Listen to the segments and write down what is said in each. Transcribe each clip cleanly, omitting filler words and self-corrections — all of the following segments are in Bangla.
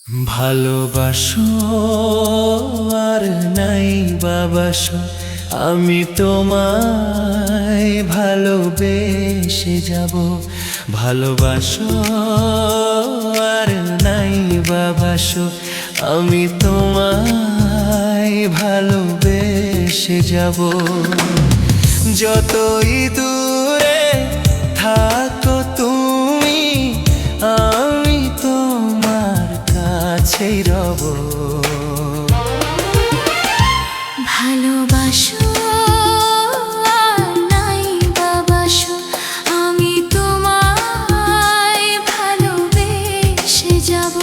ভালোবাসো আর নাই বাবাসো, আমি তোমায় ভালোবেসে যাব। ভালোবাসো আর নাই বাবাসো, আমি তোমায় ভালোবেসে যাব। যতই দূরে থাকো তুমি, আমি তোমার কাছেই রব। ভালোবাসো আর নাই বাবাসো, আমি তোমায় ভালোবেসে যাব।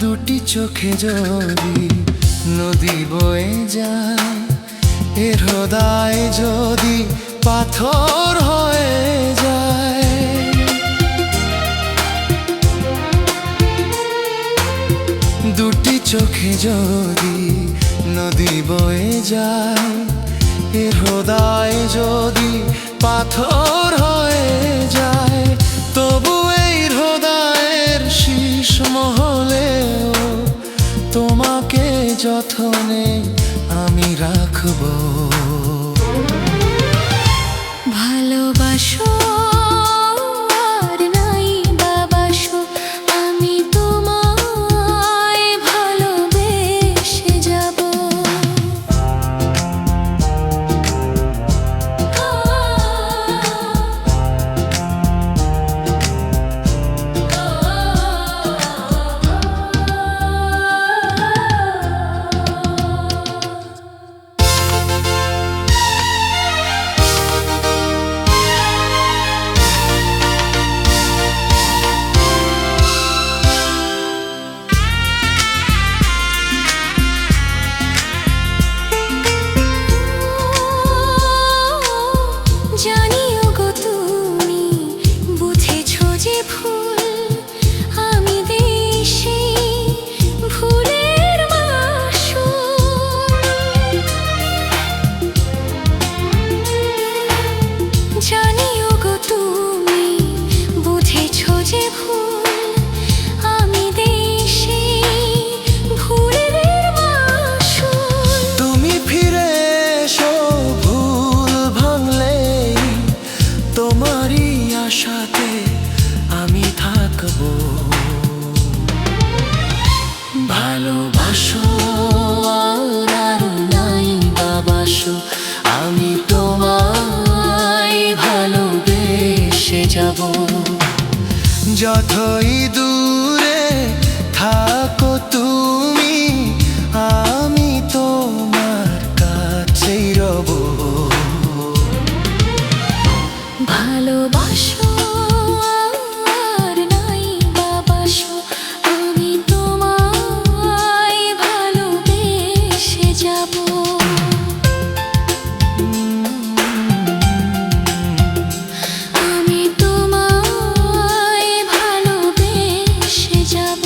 দুটি চোখে যদি নদী বয়ে যায়, এর হৃদয় যদি পাথর হয়ে যায়। দুটি চোখে যদি নদী বয়ে যায়, এর হৃদয় যদি পাথর হয়ে যায়, তবু এই হৃদয়ের শীষ মহলেও তোমাকে যতনে আমি রাখবো। ভালোবাসো আর নাই বাবাসো, আমি তোমায় ভালোবেসে যাব। জানিও গো তুমি বুঝেছো যে ভুল, আমি দেশে ভুলের মাসুল। জানিও গো তুমি বুঝেছো যে ভুল, আমি দেশে ভুলের মাসুল। তুমি ফিরে এসো ভুল ভাঙলে, তোমারই আশাতে আমি থাকবো। ভালোবাসো আর নাই বাবাসো, আমি তোমায় ভালোবেসে যাব। যতই দূরে থাকো তুমি, আমি তোমার কাছেই রব। ভালোবাসো আর নাই বাবাসো, আমি তোমায় ভালোবেসে যাব। আমি তোমায় ভালোবেসে যাব।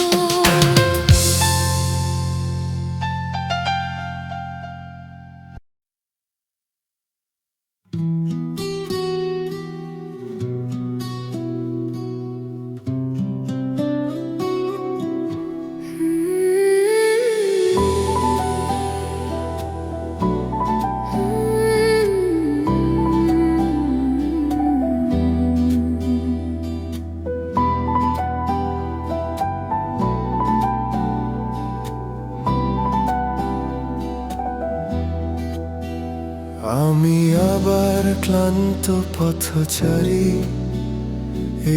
আমি আবার ক্লান্ত পথচারী,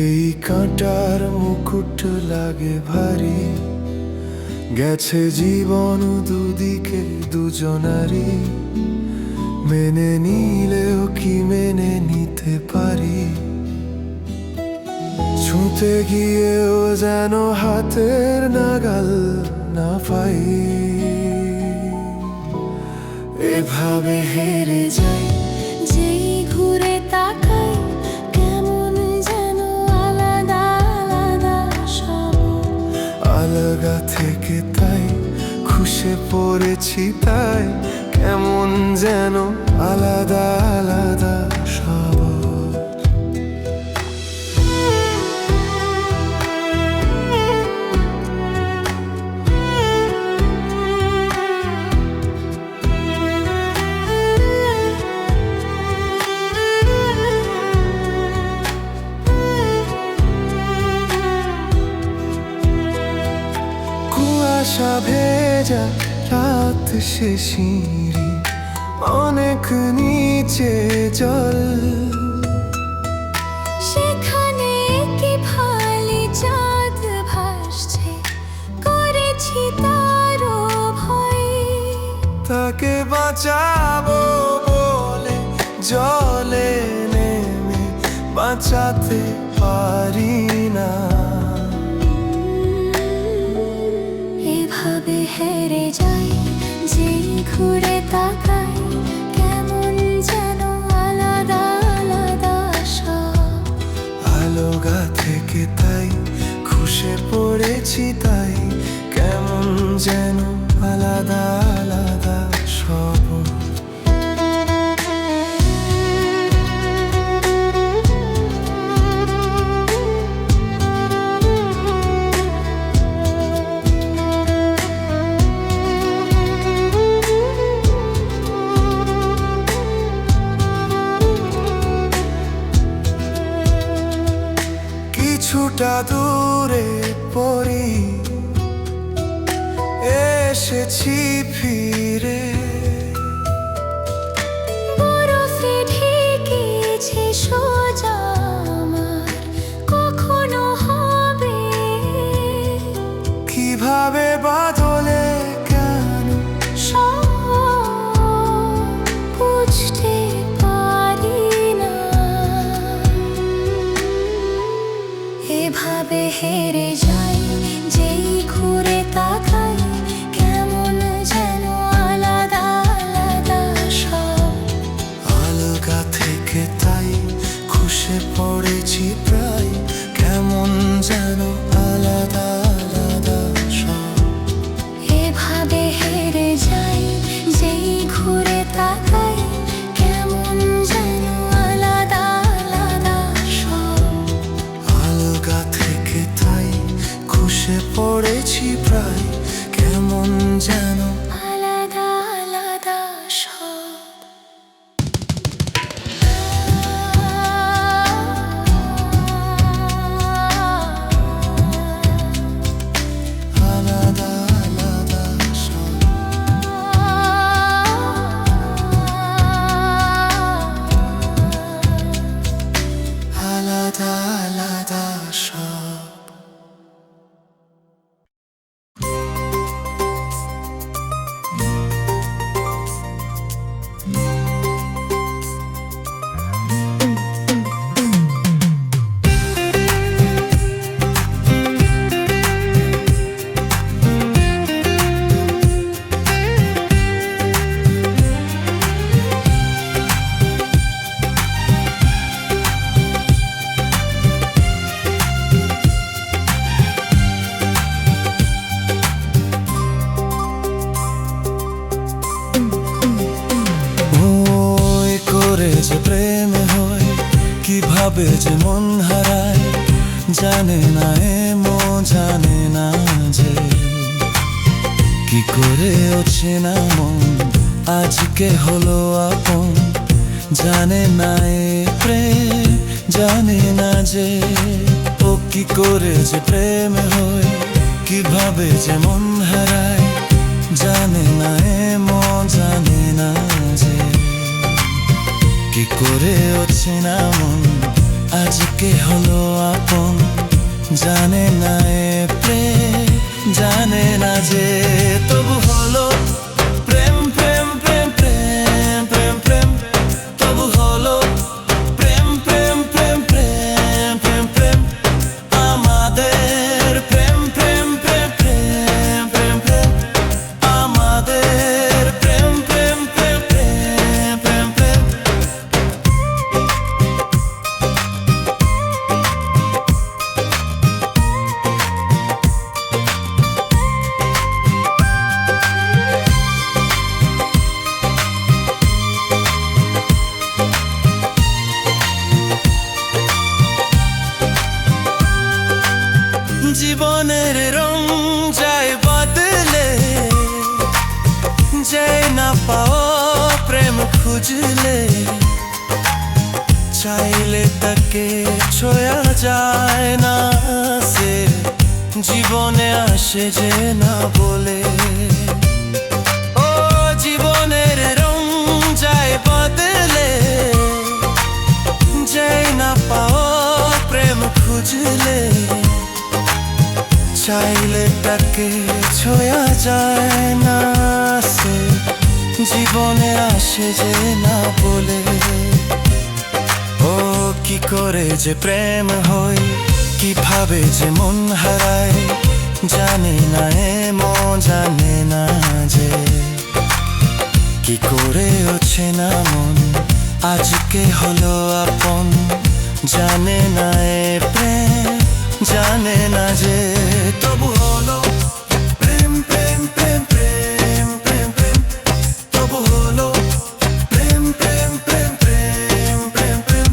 এই কাঁটার মুকুট লাগে ভারী। গেছে জীবন দুদিকে দুজনারই, মেনে নিলেও কি মেনে নিতে পারি, ছুঁতে গিয়েও যেন হাতের নাগাল না পাই। এভাবে হেরে যাই, যেই ঘুরে তাকাই কেমন যেন আলাদা আলাদা সব। আলগা থেকে তাই খুশে পড়েছি, তাই কেমন যেন আলাদা আলাদা সব। কুয়াশা ভেজা রাত শেষিরি, অনেক নিচে জল, সেখানে কি ভালি চাঁদ ভাসছে, করেছি তারও ভয়। তাকে বাঁচাবো বলে জলে নেমে বাঁচাতে পারি না। এভাবে হেরে যাই, যেই ঘুরে তাকাই কেমন যেন আলাদা আলাদা সব। আলগা থেকে তাই খুশে পড়েছি, তাই কেমন যেন আলাদা আলাদা সব। কিছুটা দূরে পড়ি এসেছি ফিরে, বরফে ঢেকেছে সোজা আমার, কখনো হবে কিভাবে বাদলে কেন সব বুঝতে পারি না। এভাবে হেরে যাই, যেই ঘুরে তাকাই কেমন যেন আলাদা আলাদা সব। আলগা থেকে তাই খুশে পড়েছি প্রায়, কেমন যেন আলাদা আলাদা সব। এভাবে হেরে যাই, যেই ঘুরে তাকাই কেমন যেন আলাদা আলাদা সব। আলগা থেকে তাই খুশে পড়েছি প্রায়, কেমন যেন আলাদা আলাদা সব। আলাদা আলাদা সব। আলাদা আলাদা সব। ওই করে যে প্রেম হয়, কিভাবে যে মন হারায়, জানে না জানে না যে কি করে ওঠে না মন, আজকে হলো আপন। জানে না প্রেম, জানে না যে ও কি করে যে প্রেম হয়, কিভাবে যে মন হারায়, জানে না জানে না যে কি করে ওঠে না মন, আজকে হলো আপন। জানে না প্রেম, জানে না যে তবু হলো প্রেম প্রেম প্রেম প্রেম প্রেম প্রেম খুঁজলে চাইলে তাকে ছোঁয়া যায় না, সে জীবনে আসে যে না বলে। ও জীবনের রং যায় বদলে, যাই না পাও প্রেম খুঁজলে চাইলে তাকে ছোঁয়া যায় না, সে জীবনে আসে যে না বলে। ও কি করে যে প্রেম হয়, কিভাবে যে মন হারায়, জানে না জানে না যে কি করে ওঠে না মন আজকে হলো আপন। জানে না প্রেম, জানে না যে তবু হলো প্রেম প্রেম প্রেম প্রেম প্রেম প্রেম, তবু হলো প্রেম প্রেম প্রেম প্রেম প্রেম প্রেম।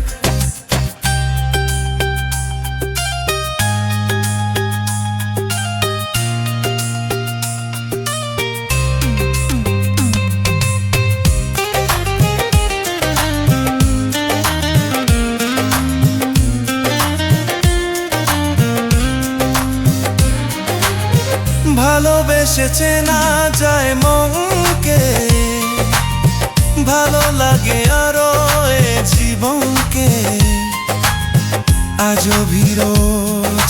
ভালোবেসে চেনা যায় মনকে, ভালো লাগে আরো এ জীবনকে। আজও ভিড়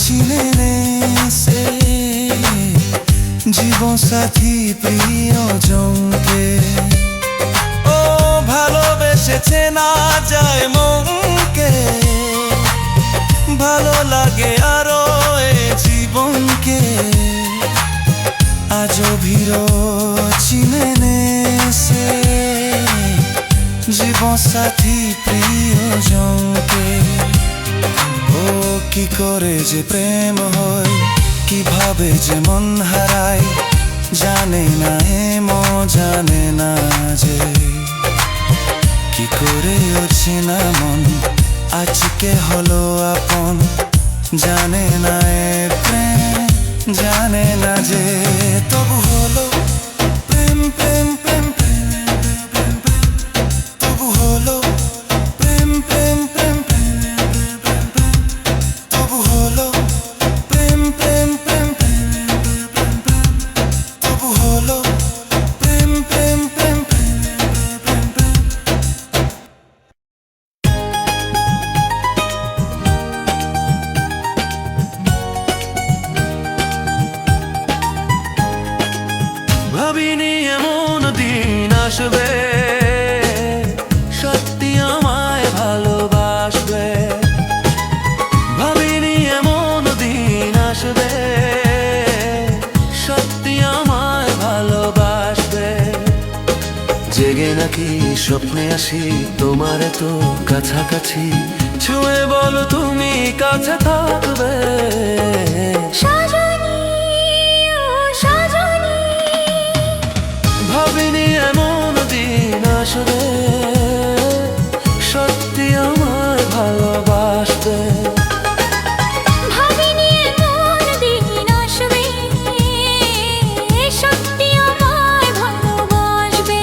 চিনে নে সে জীবন সাথী প্রিয়জনকে। ও ভালোবেসে চেনা যায় মনকে, ভালো লাগে আরো এ জীবনকে। আজও ভিড় চিনে নে সে জীবন সাথী প্রিয়জনকে। ও কি করে যে প্রেম হয়, কিভাবে যে মন হারায়, জানে না জানে না যে কি করে ওঠে না মন আজকে হলো আপন। জানে না প্রেম, জানে না যে তবু হলো প্রেম প্রেম প্রেম প্রেম প্রেম প্রেম, তবু হলো প্রেম প্রেম প্রেম প্রেম প্রেম প্রেম, তবু হলো প্রেম প্রেম প্রেম প্রেম প্রেম প্রেম, তবু হলো প্রেম প্রেম প্রেম প্রেম প্রেম প্রেম। ভাবিনি এমন দিন আসবে, সত্যি আমায় ভালোবাসবে। ভাবিনি এমন দিন আসবে, সত্যি আমায় ভালোবাসবে। জেগে নাকি স্বপ্নে আসি তোমার এত কাছাকাছি, ছুঁয়ে বলো তুমি কাছে থাকবে। ভাবিনি এমন দিন আসবে, সত্যি আমায় ভালোবাসবে। ভাবিনি এমন দিন আসবে, সত্যি আমায় ভালোবাসবে।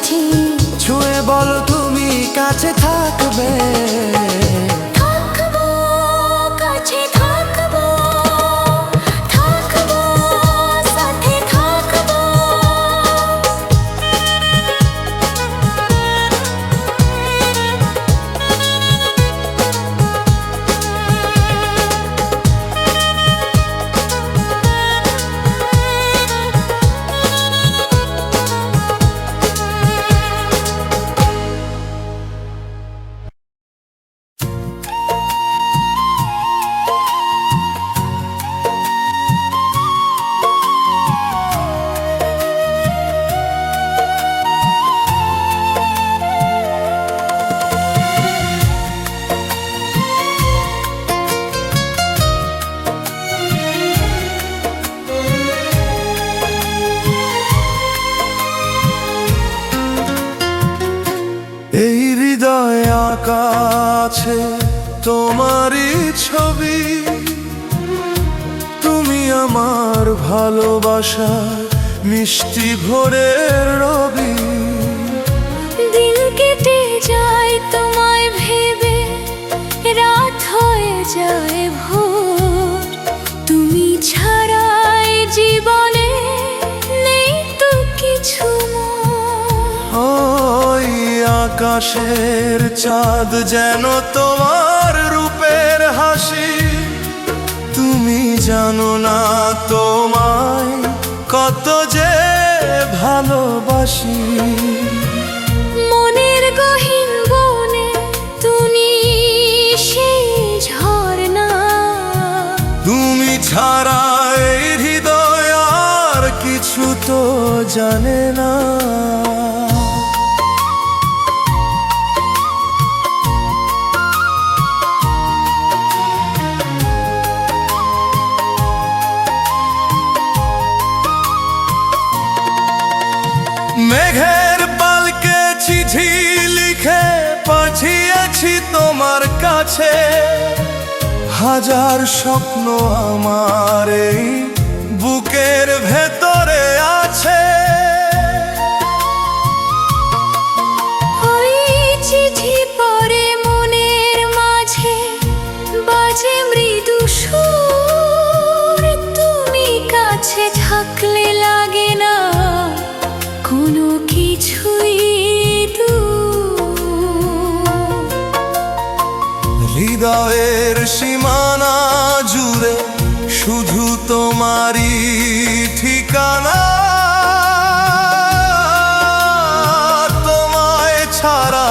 আছি। ছুঁয়ে বলো তুমি কাছে থাকবে। থাকবো, কাছে থাকবো, থাকবো, সাথে থাকবো। এই হৃদয়ে আঁকা আছে তোমারই ছবি। তুমি আমার ভালোবাসার মিষ্টি ভোরের রবি। দিন কেটে যায় তোমায় ভেবে, রাত হয়ে যায় ভোর। তুমি ছাড়াই জীবনে নেই তো কিছু মোর। ওই আকাশের চাঁদ যেন তোমার রূপের হাসি। তুমি জানো না তোমায় কত যে ভালোবাসি। মনের গহীন বনে তুমি সেই ঝর্ণা। তুমি ছাড়া এই হৃদয় আর কিছু তো জানে না। মেঘের পালকে চিঠি লিখে পাঠিয়েছি তোমার কাছে। হাজার স্বপ্ন আমার এই বুকের ভেতরে আছে। ওই চিঠি পড়ে মনের মাঝে বাজে মৃদু সুর। তুমি কাছে থাকলে লাগে না কোনো কিছুই দূর। হৃদয়ের সীমানা জুড়ে শুধু তোমারই ঠিকানা। তোমায় ছাড়া